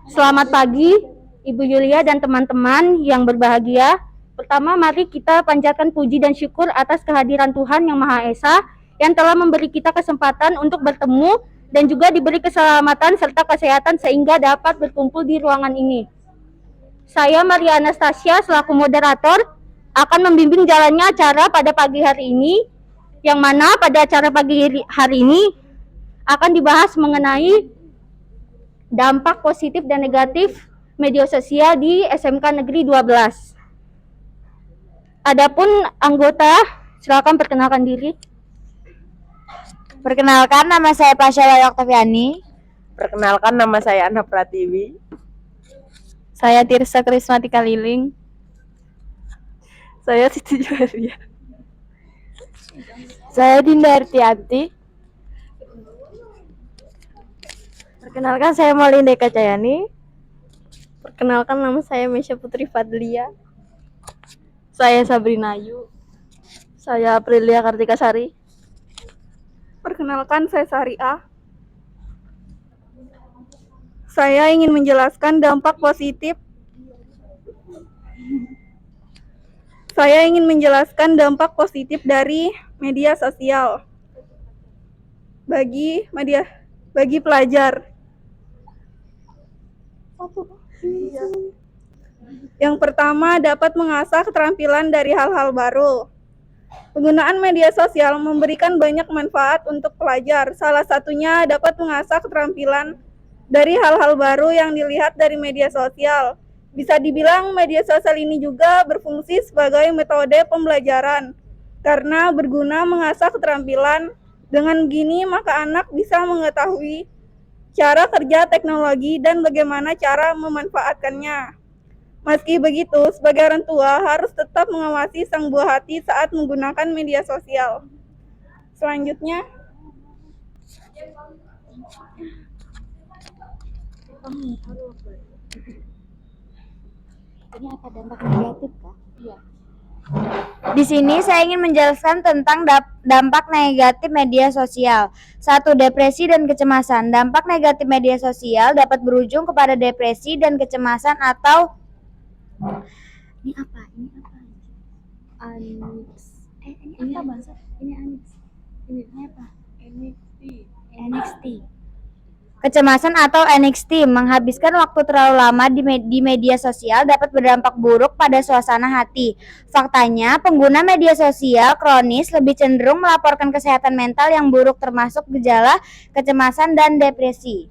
Selamat pagi, Ibu Yulia dan teman-teman yang berbahagia. Pertama, mari kita panjatkan puji dan syukur atas kehadiran Tuhan Yang Maha Esa yang telah memberi kita kesempatan untuk bertemu dan juga diberi keselamatan serta kesehatan sehingga dapat berkumpul di ruangan ini. Saya Maria Anastasia selaku moderator akan membimbing jalannya acara pada pagi hari ini, yang mana pada acara pagi hari ini akan dibahas mengenai dampak positif dan negatif media sosial di SMK Negeri 12. Adapun anggota, silakan perkenalkan diri. Perkenalkan, nama saya Pasya Oktaviani. Perkenalkan, nama saya Anna Pratiwi. Saya Tirsa Krismatika Liling. Saya Siti Juwaria. Saya Dinda Artianti. Perkenalkan, saya Maulina Kacayani. Perkenalkan, nama saya Mesya Putri Fadlia. Saya Sabrina Ayu. Saya Aprilia Kartika Sari. Perkenalkan, saya Saria. Saya ingin menjelaskan dampak positif. Dari media sosial bagi pelajar. Yang pertama, dapat mengasah keterampilan dari hal-hal baru. Penggunaan media sosial memberikan banyak manfaat untuk pelajar. Salah satunya dapat mengasah keterampilan dari hal-hal baru yang dilihat dari media sosial. Bisa dibilang media sosial ini juga berfungsi sebagai metode pembelajaran karena berguna mengasah keterampilan. Dengan begini, maka anak bisa mengetahui cara kerja teknologi dan bagaimana cara memanfaatkannya. Meski begitu, sebagai orang tua harus tetap mengawasi sang buah hati saat menggunakan media sosial. Selanjutnya, Ini apa dampak negatif kah? Iya. Di sini saya ingin menjelaskan tentang dampak negatif media sosial. 1. Depresi dan kecemasan. Dampak negatif media sosial dapat berujung kepada depresi dan kecemasan atau Ini apa? Ini apa bahasa? Ini apa? NXT. kecemasan atau NXT. Menghabiskan waktu terlalu lama di media sosial dapat berdampak buruk pada suasana hati. Faktanya, pengguna media sosial kronis lebih cenderung melaporkan kesehatan mental yang buruk termasuk gejala kecemasan dan depresi.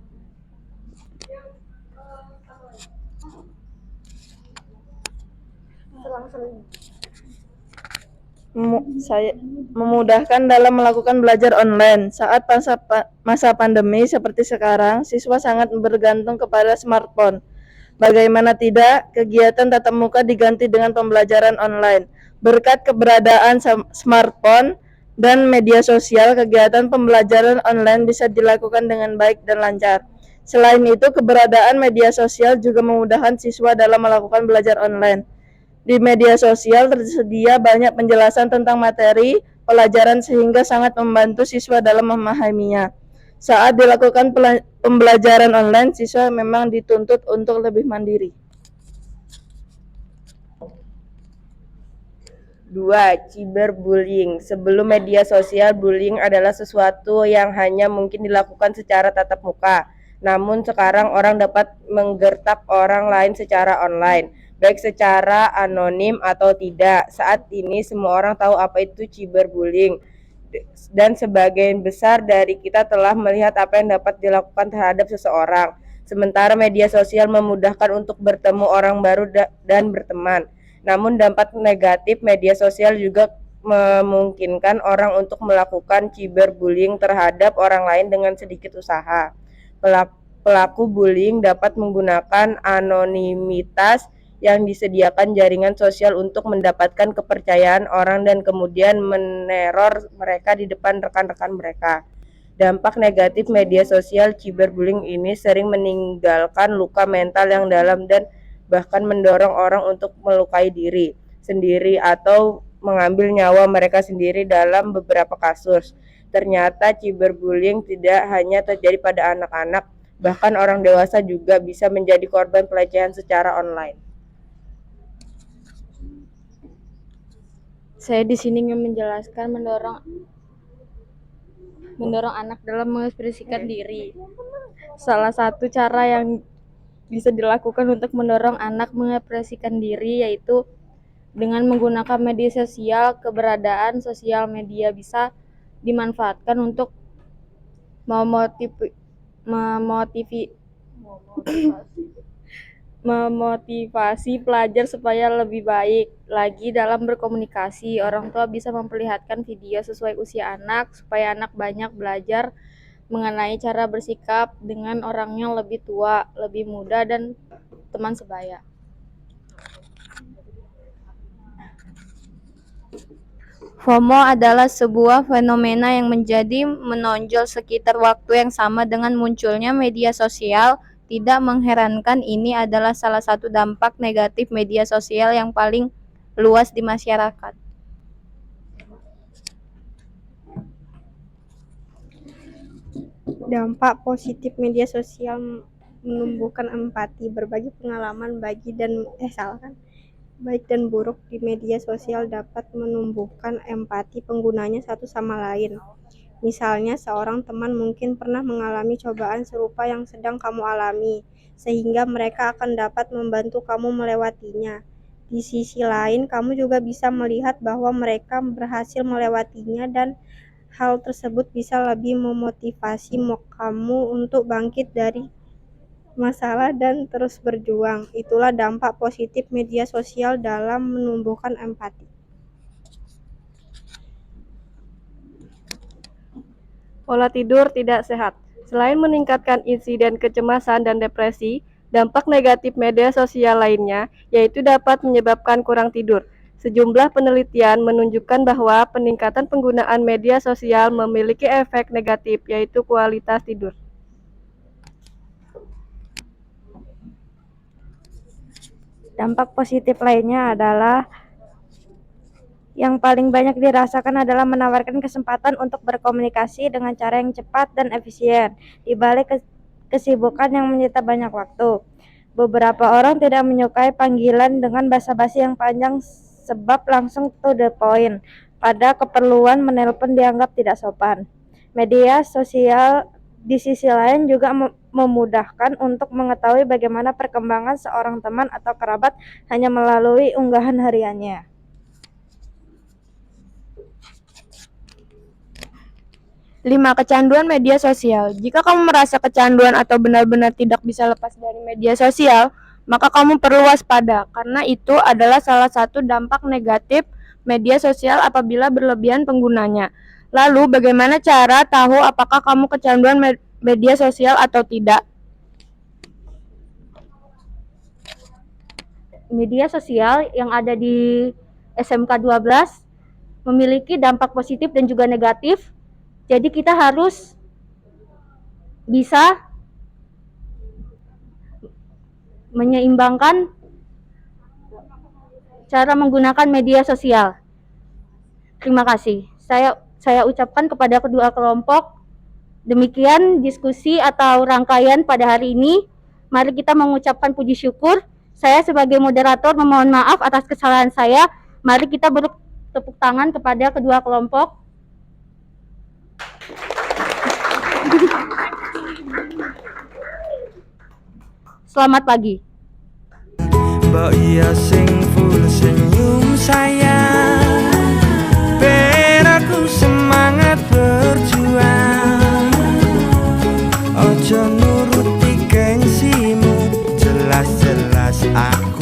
Saya memudahkan dalam melakukan belajar online. Saat masa pandemi seperti sekarang, siswa sangat bergantung kepada smartphone. Bagaimana tidak, kegiatan tatap muka diganti dengan pembelajaran online. Berkat keberadaan smartphone dan media sosial, kegiatan pembelajaran online bisa dilakukan dengan baik dan lancar. Selain itu, keberadaan media sosial juga memudahkan siswa dalam melakukan belajar online. Di media sosial tersedia banyak penjelasan tentang materi pelajaran sehingga sangat membantu siswa dalam memahaminya. Saat dilakukan pembelajaran online, siswa memang dituntut untuk lebih mandiri. 2. Cyberbullying. Sebelum media sosial, bullying adalah sesuatu yang hanya mungkin dilakukan secara tatap muka. Namun sekarang orang dapat menggertak orang lain secara online, baik secara anonim atau tidak. Saat ini semua orang tahu apa itu cyberbullying, dan sebagian besar dari kita telah melihat apa yang dapat dilakukan terhadap seseorang. Sementara media sosial memudahkan untuk bertemu orang baru dan berteman. Namun dampak negatif media sosial juga memungkinkan orang untuk melakukan cyberbullying terhadap orang lain dengan sedikit usaha. Pelaku bullying dapat menggunakan anonimitas yang disediakan jaringan sosial untuk mendapatkan kepercayaan orang dan kemudian meneror mereka di depan rekan-rekan mereka. Dampak negatif media sosial cyberbullying ini sering meninggalkan luka mental yang dalam dan bahkan mendorong orang untuk melukai diri sendiri atau mengambil nyawa mereka sendiri dalam beberapa kasus. Ternyata cyberbullying tidak hanya terjadi pada anak-anak, Bahkan orang dewasa juga bisa menjadi korban pelecehan secara online. Saya di sini ingin menjelaskan mendorong anak dalam mengekspresikan diri. Salah satu cara yang bisa dilakukan untuk mendorong anak mengekspresikan diri yaitu dengan menggunakan media sosial. Keberadaan sosial media bisa dimanfaatkan untuk memotivasi pelajar supaya lebih baik lagi dalam berkomunikasi. Orang tua bisa memperlihatkan video sesuai usia anak supaya anak banyak belajar mengenai cara bersikap dengan orang yang lebih tua, lebih muda, dan teman sebaya. FOMO adalah sebuah fenomena yang menjadi menonjol sekitar waktu yang sama dengan munculnya media sosial. Tidak mengherankan, ini adalah salah satu dampak negatif media sosial yang paling luas di masyarakat. Dampak positif media sosial menumbuhkan empati, berbagi pengalaman, baik dan buruk di media sosial dapat menumbuhkan empati penggunanya satu sama lain. Misalnya, seorang teman mungkin pernah mengalami cobaan serupa yang sedang kamu alami, sehingga mereka akan dapat membantu kamu melewatinya. Di sisi lain, kamu juga bisa melihat bahwa mereka berhasil melewatinya dan hal tersebut bisa lebih memotivasi kamu untuk bangkit dari masalah dan terus berjuang. Itulah dampak positif media sosial dalam menumbuhkan empati. Pola tidur tidak sehat. Selain meningkatkan insiden kecemasan dan depresi, dampak negatif media sosial lainnya yaitu dapat menyebabkan kurang tidur. Sejumlah penelitian menunjukkan bahwa peningkatan penggunaan media sosial memiliki efek negatif, yaitu kualitas tidur. Dampak positif lainnya adalah yang paling banyak dirasakan adalah menawarkan kesempatan untuk berkomunikasi dengan cara yang cepat dan efisien di balik kesibukan yang menyita banyak waktu. Beberapa orang tidak menyukai panggilan dengan basa-basi yang panjang sebab langsung to the point. Pada keperluan menelpon dianggap tidak sopan. Media sosial di sisi lain juga memudahkan untuk mengetahui bagaimana perkembangan seorang teman atau kerabat hanya melalui unggahan hariannya. Lima, kecanduan media sosial. Jika kamu merasa kecanduan atau benar-benar tidak bisa lepas dari media sosial, maka kamu perlu waspada, karena itu adalah salah satu dampak negatif media sosial apabila berlebihan penggunanya. Lalu, bagaimana cara tahu apakah kamu kecanduan media sosial atau tidak? Media sosial yang ada di SMK 12 memiliki dampak positif dan juga negatif. Jadi kita harus bisa menyeimbangkan cara menggunakan media sosial. Terima kasih. Saya ucapkan kepada kedua kelompok. Demikian diskusi atau rangkaian pada hari ini. Mari kita mengucapkan puji syukur. Saya sebagai moderator memohon maaf atas kesalahan saya. Mari kita beri tepuk tangan kepada kedua kelompok. Selamat pagi. Mbok iya sing full senyum sayang, ben aku semangat berjuang. Ojo nuruti gengsimu, jelas-jelas aku